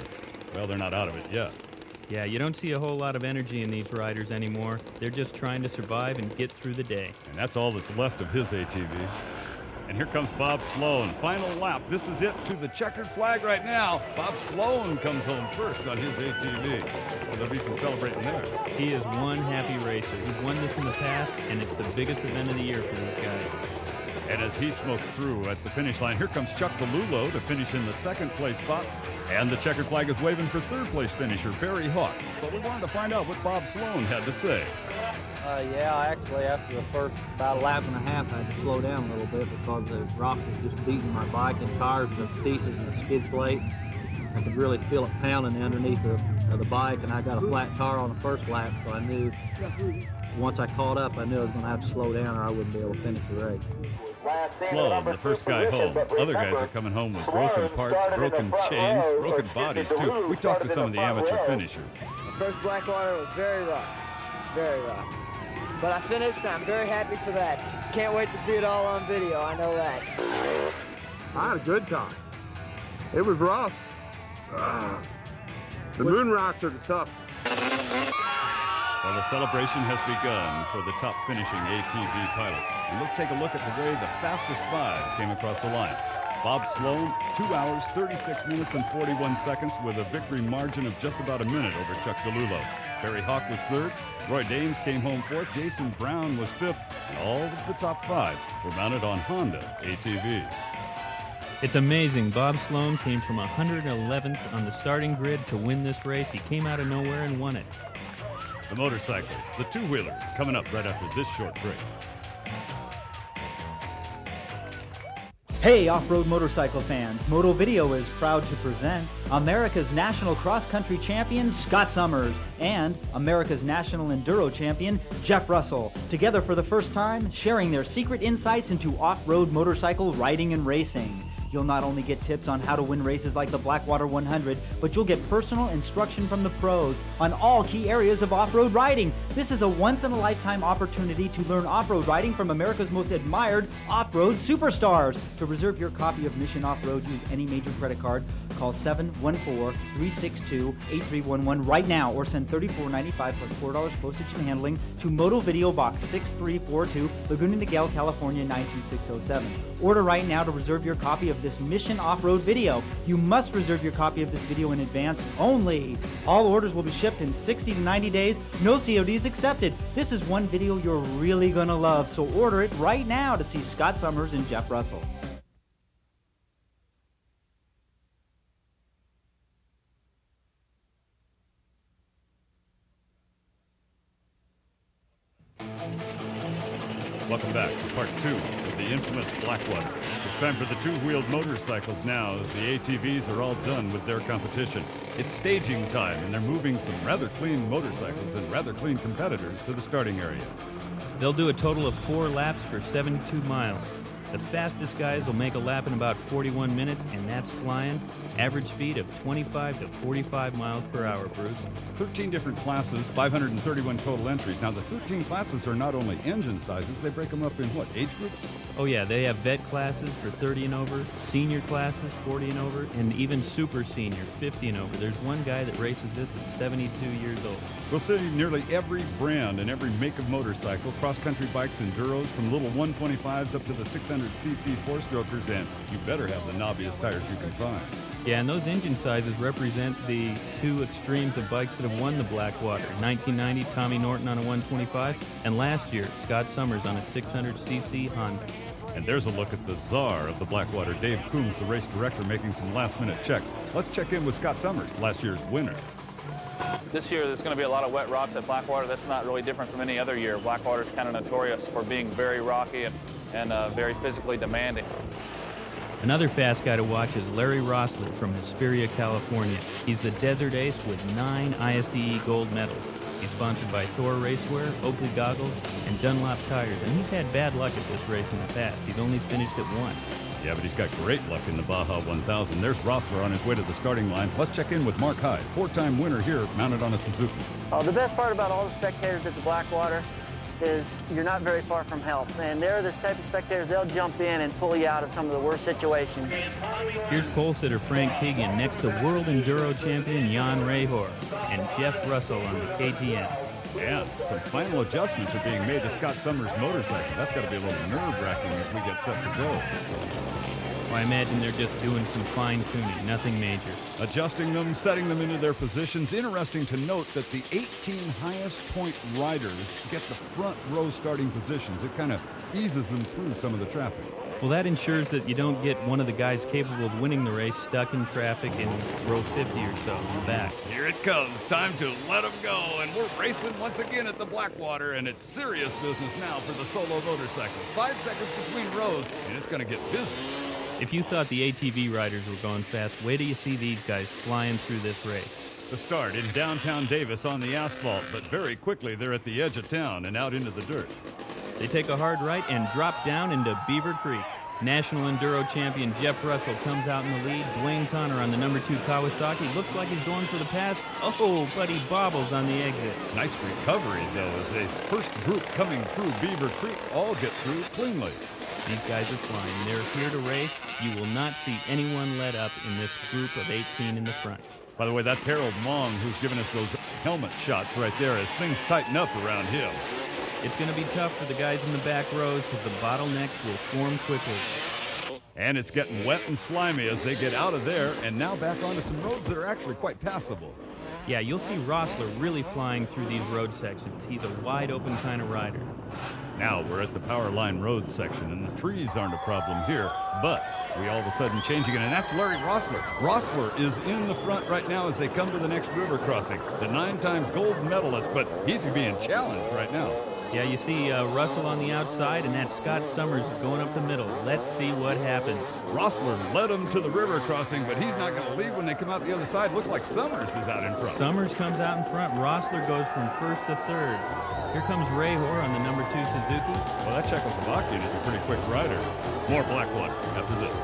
Well, they're not out of it yet. Yeah, you don't see a whole lot of energy in these riders anymore. They're just trying to survive and get through the day. And that's all that's left of his ATV. And here comes Bob Sloan. Final lap. This is it to the checkered flag right now. Bob Sloan comes home first on his ATV. Well, there'll be some celebrating there. He is one happy racer. He's won this in the past, and it's the biggest event of the year for these guys. And as he smokes through at the finish line, here comes Chuck DeLulo to finish in the second place spot. And the checkered flag is waving for third place finisher Barry Hawk. But we wanted to find out what Bob Sloan had to say. Yeah, actually, after the first about a lap and a half, I had to slow down a little bit because the rock was just beating my bike and tires to pieces and the skid plate. I could really feel it pounding underneath the bike, and I got a flat tire on the first lap, so I knew once I caught up, I knew I was going to have to slow down or I wouldn't be able to finish the race. Sloan, the first guy home. Other guys are coming home with broken parts, broken chains, broken bodies, too. We talked to some of the amateur finishers. The first Blackwater was very rough. Very rough. But I finished, and I'm very happy for that. Can't wait to see it all on video, I know that. I had a good time. It was rough. The moon rocks are the tough. Well, the celebration has begun for the top finishing ATV pilots. And let's take a look at the way the fastest five came across the line. Bob Sloan, 2 hours, 36 minutes, and 41 seconds with a victory margin of just about a minute over Chuck DeLulo. Barry Hawk was third. Roy Daines came home fourth. Jason Brown was fifth. And all of the top five were mounted on Honda ATVs. It's amazing. Bob Sloan came from 111th on the starting grid to win this race. He came out of nowhere and won it. The motorcycles, the two-wheelers, coming up right after this short break. Hey, off-road motorcycle fans, Moto Video is proud to present America's National Cross Country Champion, Scott Summers, and America's National Enduro Champion, Jeff Russell, together for the first time, sharing their secret insights into off-road motorcycle riding and racing. You'll not only get tips on how to win races like the BlackWater 100, but you'll get personal instruction from the pros on all key areas of off-road riding. This is a once-in-a-lifetime opportunity to learn off-road riding from America's most admired off-road superstars. To reserve your copy of Mission Off-Road, use any major credit card. Call 714-362-8311 right now, or send $34.95 plus $4 postage and handling to Moto Video Box 6342, Laguna Niguel, California 92607. Order right now to reserve your copy of this Mission Off-Road video. You must reserve your copy of this video in advance only. All orders will be shipped in 60 to 90 days. No CODs accepted. This is one video you're really gonna love, so order it right now to see Scott Summers and Jeff Russell. Welcome back to part two of the infamous BlackWater. It's time for the two-wheeled motorcycles now, as the ATVs are all done with their competition. It's staging time, and they're moving some rather clean motorcycles and rather clean competitors to the starting area. They'll do a total of 4 laps for 72 miles. The fastest guys will make a lap in about 41 minutes, and that's flying. Average speed of 25 to 45 miles per hour, Bruce. 13 different classes, 531 total entries. Now, the 13 classes are not only engine sizes, they break them up in what, age groups? Oh yeah, they have vet classes for 30 and over, senior classes 40 and over, and even super senior 50 and over. There's one guy that races this that's 72 years old. We'll see nearly every brand and every make of motorcycle, cross-country bikes, enduros, from little 125s up to the 600cc four-strokers, and you better have the knobbiest tires you can find. Yeah, and those engine sizes represent the two extremes of bikes that have won the BlackWater. 1990, Tommy Norton on a 125, and last year, Scott Summers on a 600cc Honda. And there's a look at the czar of the BlackWater, Dave Coombs, the race director, making some last-minute checks. Let's check in with Scott Summers, last year's winner. This year there's going to be a lot of wet rocks at BlackWater. That's not really different from any other year. BlackWater is kind of notorious for being very rocky and very physically demanding. Another fast guy to watch is Larry Rossler from Hesperia, California. He's the Desert Ace with 9 ISDE gold medals. He's sponsored by Thor Racewear, Oakley Goggles, and Dunlop Tires, and he's had bad luck at this race in the past. He's only finished it once. Yeah, but he's got great luck in the Baja 1000. There's Rossler on his way to the starting line. Let's check in with Mark Hyde, 4-time winner here, mounted on a Suzuki. The best part about all the spectators at the BlackWater is you're not very far from help. And they're the type of spectators, they'll jump in and pull you out of some of the worst situations. Here's pole sitter Frank Keegan next to World Enduro Champion Jan Rehor and Jeff Russell on the KTM. Yeah, some final adjustments are being made to Scott Summers' motorcycle. That's got to be a little nerve-wracking as we get set to go. Well, I imagine they're just doing some fine-tuning, nothing major. Adjusting them, setting them into their positions. Interesting to note that the 18 highest point riders get the front row starting positions. It kind of eases them through some of the traffic. Well, that ensures that you don't get one of the guys capable of winning the race stuck in traffic in row 50 or so in the back. Here it comes. Time to let them go. And we're racing once again at the BlackWater, and it's serious business now for the solo motorcycle. 5 seconds between rows, and it's going to get busy. If you thought the ATV riders were going fast, wait till you see these guys flying through this race. The start in downtown Davis on the asphalt, but very quickly they're at the edge of town and out into the dirt. They take a hard right and drop down into Beaver Creek. National Enduro Champion Jeff Russell comes out in the lead. Dwayne Connor on the number 2 Kawasaki looks like he's going for the pass. Oh, but he bobbles on the exit. Nice recovery, though, as the first group coming through Beaver Creek all get through cleanly. These guys are flying. They're here to race. You will not see anyone let up in this group of 18 in the front. By the way, that's Harold Long who's giving us those helmet shots right there as things tighten up around him. It's going to be tough for the guys in the back rows because the bottlenecks will form quickly. And it's getting wet and slimy as they get out of there and now back onto some roads that are actually quite passable. Yeah, you'll see Rossler really flying through these road sections. He's a wide open kind of rider. Now we're at the Power Line Road section, and the trees aren't a problem here, but we all of a sudden changing it, and that's Larry Rossler. Rossler is in the front right now as they come to the next river crossing. The 9-time gold medalist, but he's being challenged right now. Yeah, you see Russell on the outside, and that Scott Summers going up the middle. Let's see what happens. Rossler led him to the river crossing, but he's not going to leave when they come out the other side. Looks like Summers is out in front. Summers comes out in front. Rossler goes from first to third. Here comes Rehor on the number 2 Suzuki. Well, that Czechoslovakian is a pretty quick rider. More BlackWater after this.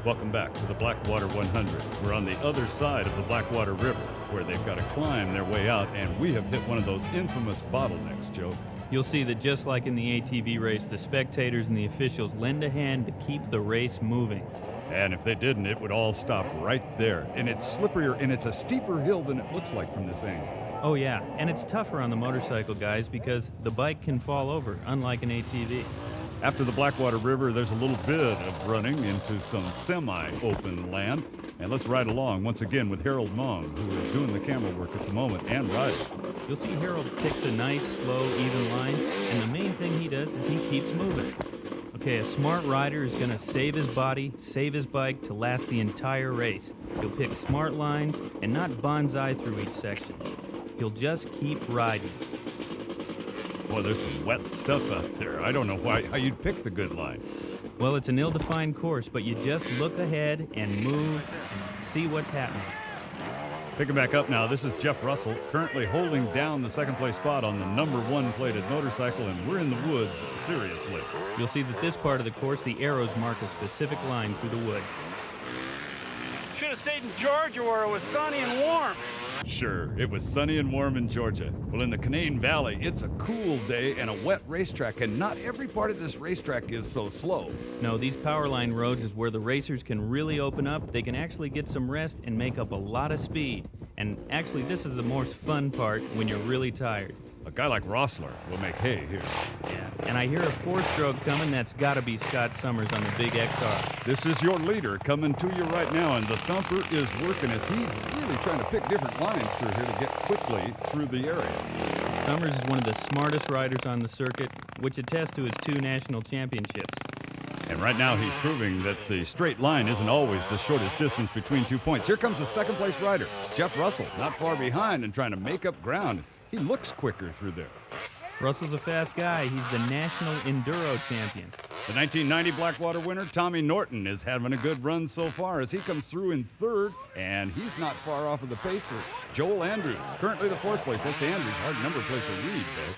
Welcome back to the BlackWater 100. We're on the other side of the BlackWater River, where they've got to climb their way out, and we have hit one of those infamous bottlenecks, Joe. You'll see that just like in the ATV race, the spectators and the officials lend a hand to keep the race moving. And if they didn't, it would all stop right there. And it's slipperier, and it's a steeper hill than it looks like from this angle. Oh yeah, and it's tougher on the motorcycle guys because the bike can fall over, unlike an ATV. After the BlackWater River, there's a little bit of running into some semi-open land. And let's ride along once again with Harold Mong, who is doing the camera work at the moment and riding. You'll see Harold picks a nice, slow, even line, and the main thing he does is he keeps moving. Okay, a smart rider is going to save his body, save his bike to last the entire race. He'll pick smart lines and not bonsai through each section. He'll just keep riding. Boy, there's some wet stuff out there. I don't know how you'd pick the good line. Well, it's an ill-defined course, but you just look ahead and move and see what's happening. Picking back up now, this is Jeff Russell, currently holding down the second-place spot on the number 1 plated motorcycle, and we're in the woods, seriously. You'll see that this part of the course, the arrows mark a specific line through the woods. Should have stayed in Georgia where it was sunny and warm. Sure, it was sunny and warm in Georgia. Well, in the Canaan Valley, it's a cool day and a wet racetrack, and not every part of this racetrack is so slow. No, these power line roads is where the racers can really open up. They can actually get some rest and make up a lot of speed. And actually, this is the most fun part when you're really tired. A guy like Rossler will make hay here. Yeah, and I hear a 4-stroke coming. That's got to be Scott Summers on the big XR. This is your leader coming to you right now, and the thumper is working as he's really trying to pick different lines through here to get quickly through the area. Summers is one of the smartest riders on the circuit, which attests to his 2 national championships. And right now he's proving that the straight line isn't always the shortest distance between 2 points. Here comes the second-place rider, Jeff Russell, not far behind and trying to make up ground. He looks quicker through there. Russell's a fast guy. He's the national enduro champion. The 1990 BlackWater winner, Tommy Norton, is having a good run so far as he comes through in third, and he's not far off of the pacer. Joel Andrews, currently the 4th place. That's Andrews. Hard number plate to read, though.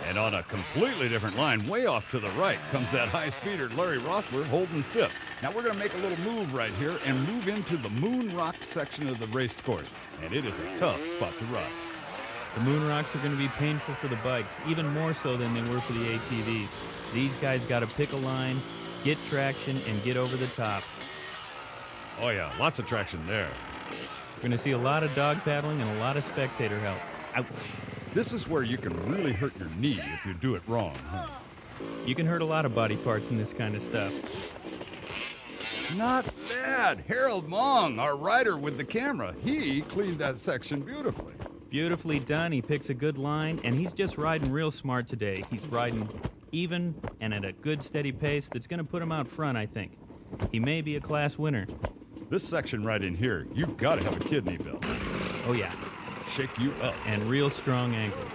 And on a completely different line, way off to the right, comes that high-speeder Larry Rossler holding 5th. Now we're going to make a little move right here and move into the Moon Rock section of the race course, and it is a tough spot to ride. The Moon Rocks are going to be painful for the bikes, even more so than they were for the ATVs. These guys got to pick a line, get traction, and get over the top. Oh yeah, lots of traction there. We're going to see a lot of dog paddling and a lot of spectator help. Ouch. This is where you can really hurt your knee if you do it wrong. Huh? You can hurt a lot of body parts in this kind of stuff. Not bad. Harold Mong, our rider with the camera, he cleaned that section beautifully. Beautifully done. He picks a good line, and he's just riding real smart today. He's riding even and at a good, steady pace that's going to put him out front, I think. He may be a class winner. This section right in here, you've got to have a kidney, Bill. Oh, yeah. Shake you up. And real strong ankles.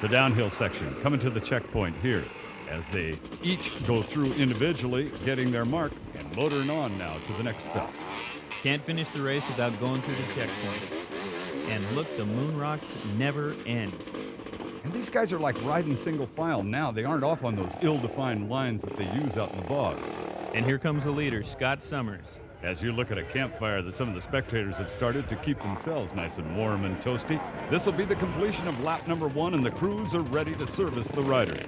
The downhill section coming to the checkpoint here as they each go through individually, getting their mark, and motoring on now to the next stop. Can't finish the race without going through the checkpoint. And look, the Moon Rocks never end. And these guys are like riding single file now. They aren't off on those ill-defined lines that they use out in the bogs. And here comes the leader, Scott Summers. As you look at a campfire that some of the spectators have started to keep themselves nice and warm and toasty, this will be the completion of lap number 1, and the crews are ready to service the riders.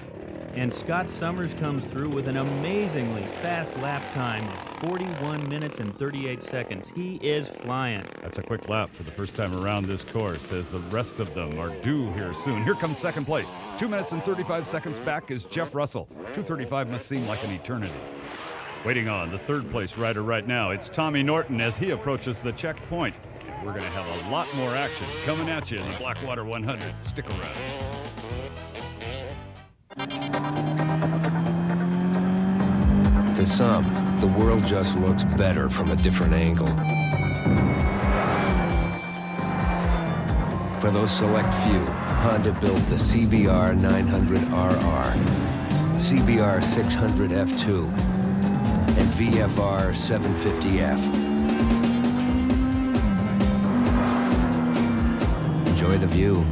And Scott Summers comes through with an amazingly fast lap time of 41 minutes and 38 seconds. He is flying. That's a quick lap for the first time around this course, as the rest of them are due here soon. Here comes second place. 2 minutes and 35 seconds back is Jeff Russell. 2:35 must seem like an eternity. Waiting on the third place rider right now, it's Tommy Norton as he approaches the checkpoint. And we're going to have a lot more action coming at you in the BlackWater 100. Stick around. To some, the world just looks better from a different angle. For those select few, Honda built the CBR 900RR, CBR 600F2, and VFR 750F. Enjoy the view.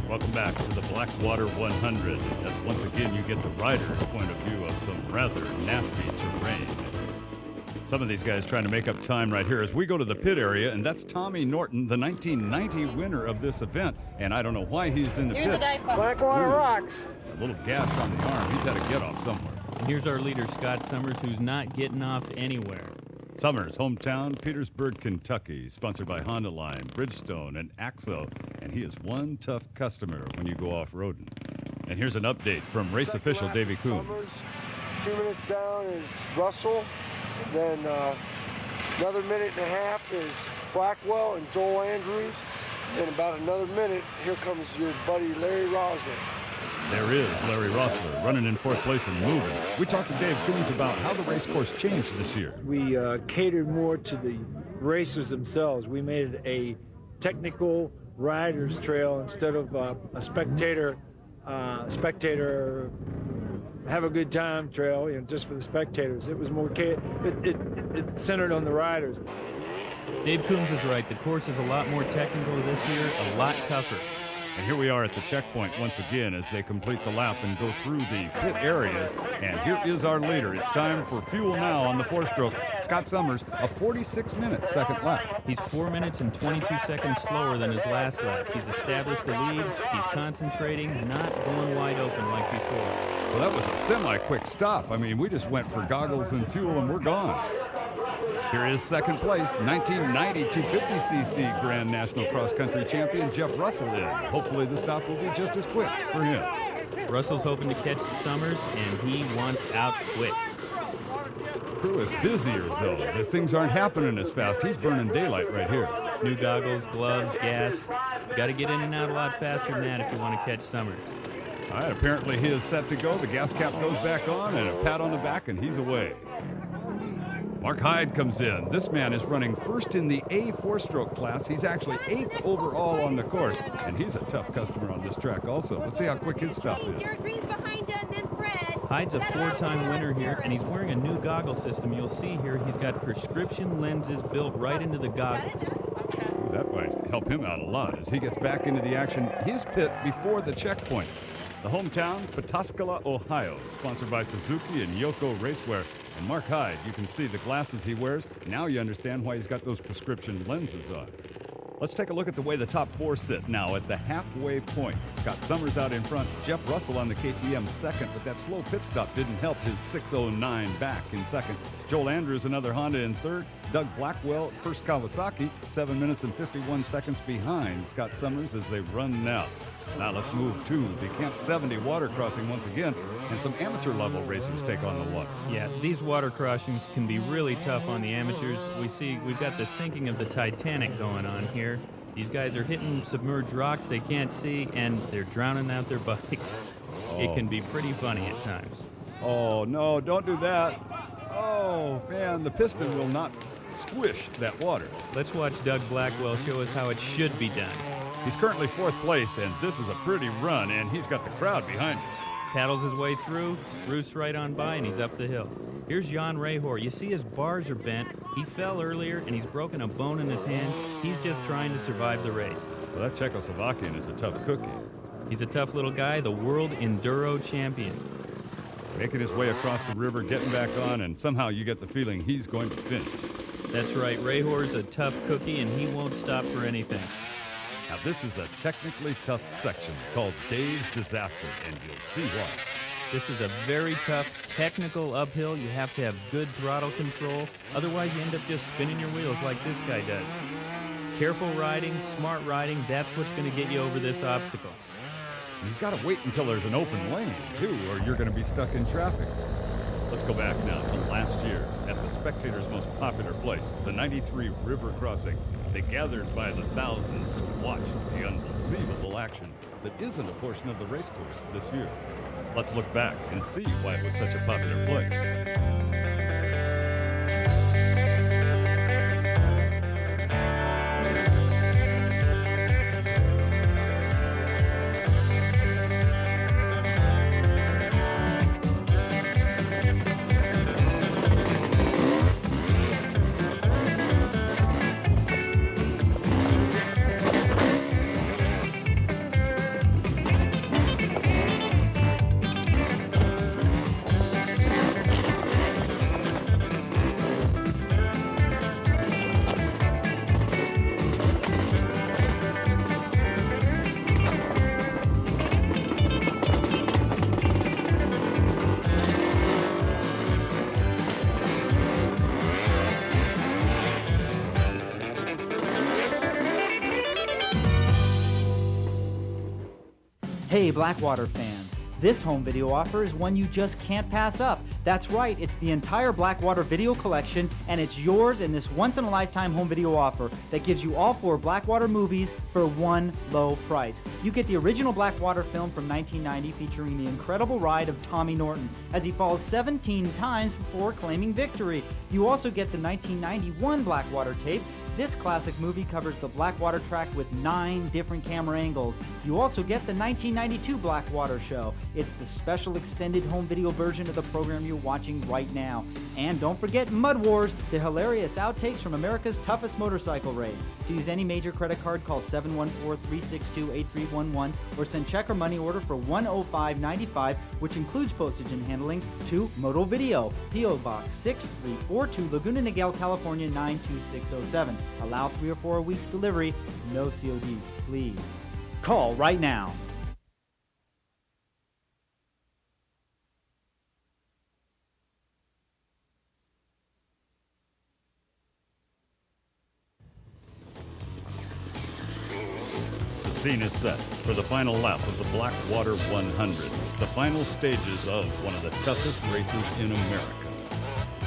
Welcome back to the BlackWater 100, as once again you get the rider's point of view of some rather nasty terrain. Some of these guys trying to make up time right here as we go to the pit area, and that's Tommy Norton, the 1990 winner of this event, and I don't know why he's in the pit. BlackWater rocks. A little gash on the arm. He's had to get off somewhere. And here's our leader, Scott Summers, who's not getting off anywhere. Summers, hometown, Petersburg, Kentucky, sponsored by Honda Line, Bridgestone, and Axo, and he is one tough customer when you go off-roading. And here's an update from race official Davey Coombs. Summers, 2 minutes down is Russell, and then another minute and a half is Blackwell and Joel Andrews, and about another minute, here comes your buddy Larry Roslin. There is Larry Rossler running in fourth place and moving. We talked to Dave Coombs about how the race course changed this year. We catered more to the racers themselves. We made it a technical riders trail instead of a spectator have a good time trail, just for the spectators. It was more it centered on the riders. Dave Coombs is right. The course is a lot more technical this year, a lot tougher. And here we are at the checkpoint once again as they complete the lap and go through the pit areas. And here is our leader. It's time for fuel now on the four-stroke. Scott Summers, a 46-minute second lap. He's 4 minutes and 22 seconds slower than his last lap. He's established the lead. He's concentrating, not going wide open like before. Well, that was a semi-quick stop. I mean, we just went for goggles and fuel and we're gone. Here is second place, 1990 250cc Grand National Cross Country Champion Jeff Russell in. Hopefully the stop will be just as quick for him. Russell's hoping to catch the Summers, and he wants out quick. Crew is busier, though. The things aren't happening as fast. He's burning daylight right here. New goggles, gloves, gas. Got to get in and out a lot faster than that if you want to catch Summers. All right, apparently he is set to go. The gas cap goes back on, and a pat on the back, and he's away. Mark Hyde comes in. This man is running first in the A four-stroke class. He's actually 8th overall on the course, and he's a tough customer on this track also. Let's see how quick his stuff is. Hyde's a 4-time winner here, and he's wearing a new goggle system. You'll see here he's got prescription lenses built right into the goggles. That might help him out a lot as he gets back into the action. His pit before the checkpoint. The hometown, Pataskala, Ohio, sponsored by Suzuki and Yoko Racewear. And Mark Hyde, you can see the glasses he wears. Now you understand why he's got those prescription lenses on. Let's take a look at the way the top 4 sit now at the halfway point. Scott Summers out in front, Jeff Russell on the KTM second, but that slow pit stop didn't help his 6:09 back in second. Joel Andrews, another Honda in third. Doug Blackwell, first Kawasaki, 7 minutes and 51 seconds behind Scott Summers as they run now. Now let's move to the Camp 70 water crossing once again, and some amateur level racers take on the water. Yeah, these water crossings can be really tough on the amateurs. We've got the sinking of the Titanic going on here. These guys are hitting submerged rocks they can't see, and they're drowning out their bikes. It can be pretty funny at times. Oh no, don't do that. Oh man, the piston will not squish that water. Let's watch Doug Blackwell show us how it should be done. He's currently 4th place, and this is a pretty run, and he's got the crowd behind him. Paddles his way through, roosts right on by, and he's up the hill. Here's Jan Rehor. You see his bars are bent. He fell earlier, and he's broken a bone in his hand. He's just trying to survive the race. Well, that Czechoslovakian is a tough cookie. He's a tough little guy, the world enduro champion. Making his way across the river, getting back on, and somehow you get the feeling he's going to finish. That's right. Rehor's a tough cookie, and he won't stop for anything. Now, this is a technically tough section called Dave's Disaster, and you'll see why. This is a very tough technical uphill. You have to have good throttle control. Otherwise, you end up just spinning your wheels like this guy does. Careful riding, smart riding, that's what's going to get you over this obstacle. You've got to wait until there's an open lane, too, or you're going to be stuck in traffic. Let's go back now to last year at the spectators' most popular place, the 93 River Crossing. They gathered by the thousands to watch the unbelievable action that isn't a portion of the race course this year. Let's look back and see why it was such a popular place. Hey BlackWater fans, this home video offer is one you just can't pass up. That's right, it's the entire BlackWater video collection, and it's yours in this once-in-a-lifetime home video offer that gives you all 4 BlackWater movies for one low price. You get the original BlackWater film from 1990 featuring the incredible ride of Tommy Norton as he falls 17 times before claiming victory. You also get the 1991 BlackWater tape. This classic movie covers the BlackWater track with 9 different camera angles. You also get the 1992 BlackWater show. It's the special extended home video version of the program you're watching right now. And don't forget Mud Wars, the hilarious outtakes from America's toughest motorcycle race. To use any major credit card, call 714-362-8311 or send check or money order for $105.95, which includes postage and handling, to Moto Video, P.O. Box 6342, Laguna Niguel, California 92607. Allow 3 or 4 weeks delivery. No CODs, please. Call right now. scene is set for the final lap of the BlackWater 100, the final stages of one of the toughest races in America.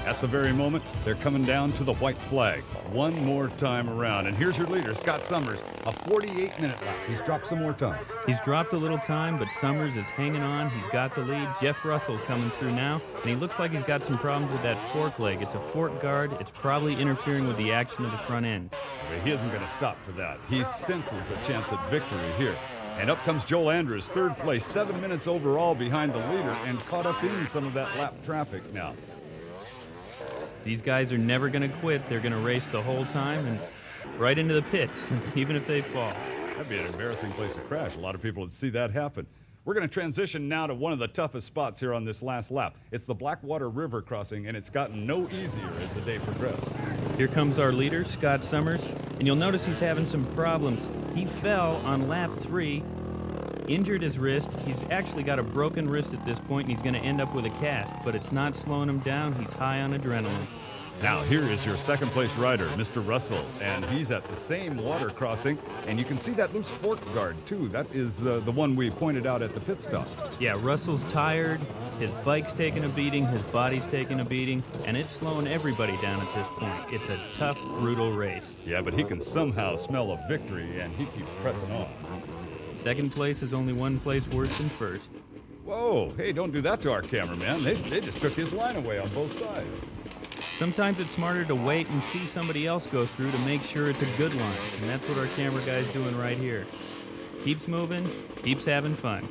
At the very moment, they're coming down to the white flag one more time around. And here's your leader, Scott Summers, a 48-minute lap. He's dropped some more time. He's dropped a little time, but Summers is hanging on. He's got the lead. Jeff Russell's coming through now, and he looks like he's got some problems with that fork leg. It's a fork guard. It's probably interfering with the action of the front end. But he isn't going to stop for that. He senses a chance at victory here. And up comes Joel Andrews, third place, 7 minutes overall behind the leader, and caught up in some of that lap traffic now. These guys are never going to quit. They're going to race the whole time and right into the pits, even if they fall. That'd be an embarrassing place to crash. A lot of people would see that happen. We're going to transition now to one of the toughest spots here on this last lap. It's the BlackWater River crossing, and it's gotten no easier as the day progressed. Here comes our leader, Scott Summers, and you'll notice he's having some problems. He fell on lap 3, injured his wrist. He's actually got a broken wrist at this point, and he's going to end up with a cast, but it's not slowing him down. He's high on adrenaline. Now, here is your second-place rider, Mr. Russell, and he's at the same water crossing, and you can see that loose fork guard, too. That is the one we pointed out at the pit stop. Yeah, Russell's tired, his bike's taking a beating, his body's taking a beating, and it's slowing everybody down at this point. It's a tough, brutal race. Yeah, but he can somehow smell a victory, and he keeps pressing on. Second place is only one place worse than first. Whoa, hey, don't do that to our cameraman. They just took his line away on both sides. Sometimes it's smarter to wait and see somebody else go through to make sure it's a good line, and that's what our camera guy's doing right here. Keeps moving, keeps having fun.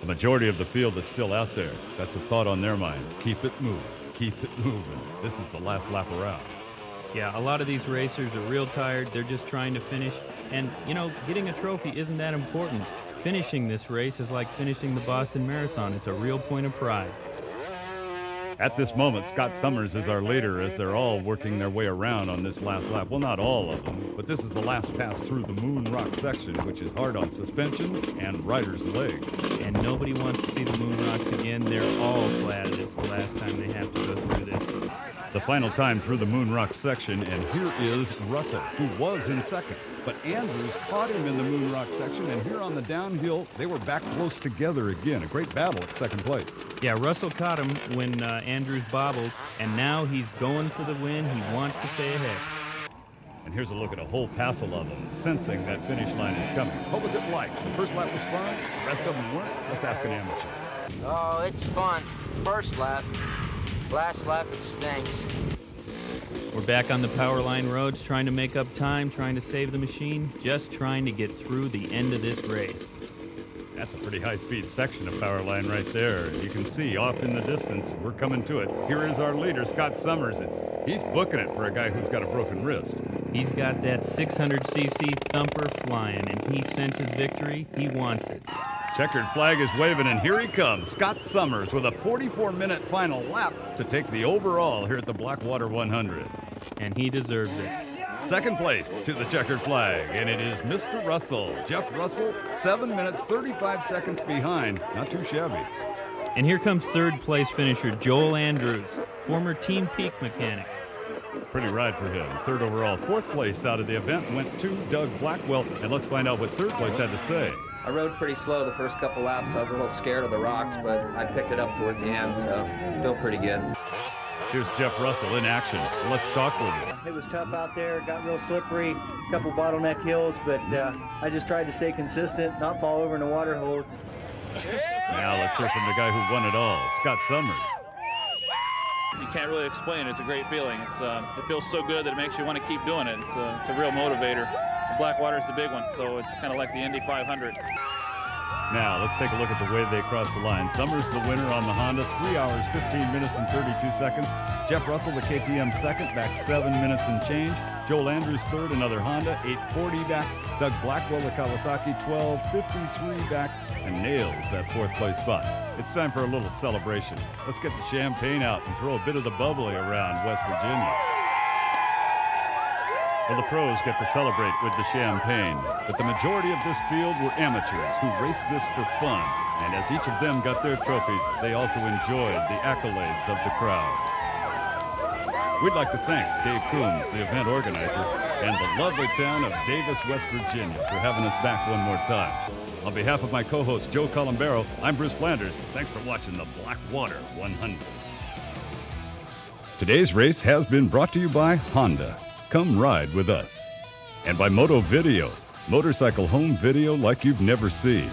The majority of the field that's still out there, that's a thought on their mind. Keep it moving, keep it moving. This is the last lap around. Yeah, a lot of these racers are real tired. They're just trying to finish. And, you know, getting a trophy isn't that important. Finishing this race is like finishing the Boston Marathon. It's a real point of pride. At this moment, Scott Summers is our leader as they're all working their way around on this last lap. Well, not all of them, but this is the last pass through the Moon Rock section, which is hard on suspensions and riders' legs. And nobody wants to see the Moon Rocks again. They're all glad it's the last time they have to go through this. The final time through the Moon Rock section, and here is Russell, who was in second. But Andrews caught him in the Moon Rock section, and here on the downhill, they were back close together again. A great battle at second place. Yeah, Russell caught him when Andrews bobbled, and now he's going for the win. He wants to stay ahead. And here's a look at a whole passel of them, sensing that finish line is coming. What was it like? The first lap was fun, the rest of them weren't? Let's ask an amateur. Oh, it's fun. First lap. Last lap, it stinks. We're back on the power line roads, trying to make up time, trying to save the machine, just trying to get through the end of this race. That's a pretty high-speed section of power line right there. You can see off in the distance, we're coming to it. Here is our leader, Scott Summers, and he's booking it for a guy who's got a broken wrist. He's got that 600cc thumper flying, and he senses victory. He wants it. Checkered flag is waving, and here he comes, Scott Summers, with a 44-minute final lap to take the overall here at the BlackWater 100. And he deserves it. Second place to the checkered flag, and it is Mr. Russell. Jeff Russell, 7 minutes, 35 seconds behind. Not too shabby. And here comes third place finisher Joel Andrews, former Team Peak mechanic. Pretty ride for him. Third overall. Fourth place out of the event went to Doug Blackwell, and let's find out what third place had to say. I rode pretty slow the first couple laps. I was a little scared of the rocks, but I picked it up towards the end, so I feel pretty good. Here's Jeff Russell in action. Let's talk with him. It was tough out there. Got real slippery. A couple bottleneck hills, but I just tried to stay consistent, not fall over in the water holes. Now let's hear from the guy who won it all, Scott Summers. You can't really explain it. It's a great feeling. It feels so good that it makes you want to keep doing it. It's a real motivator. The BlackWater is the big one, so it's kind of like the Indy 500. Now, let's take a look at the way they cross the line. Summers the winner on the Honda, 3 hours, 15 minutes, and 32 seconds. Jeff Russell, the KTM second, back 7 minutes and change. Joel Andrews third, another Honda, 8:40 back. Doug Blackwell, the Kawasaki, 12:53 back, and nails that fourth place spot. It's time for a little celebration. Let's get the champagne out and throw a bit of the bubbly around West Virginia. Well, the pros get to celebrate with the champagne, but the majority of this field were amateurs who raced this for fun. And as each of them got their trophies, they also enjoyed the accolades of the crowd. We'd like to thank Dave Coombs, the event organizer, and the lovely town of Davis, West Virginia for having us back one more time. On behalf of my co-host Joe Columbero, I'm Bruce Flanders. Thanks for watching the BlackWater 100. Today's race has been brought to you by Honda. Come ride with us. And by Moto Video, motorcycle home video like you've never seen.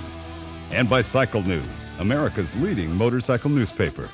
And by Cycle News, America's leading motorcycle newspaper.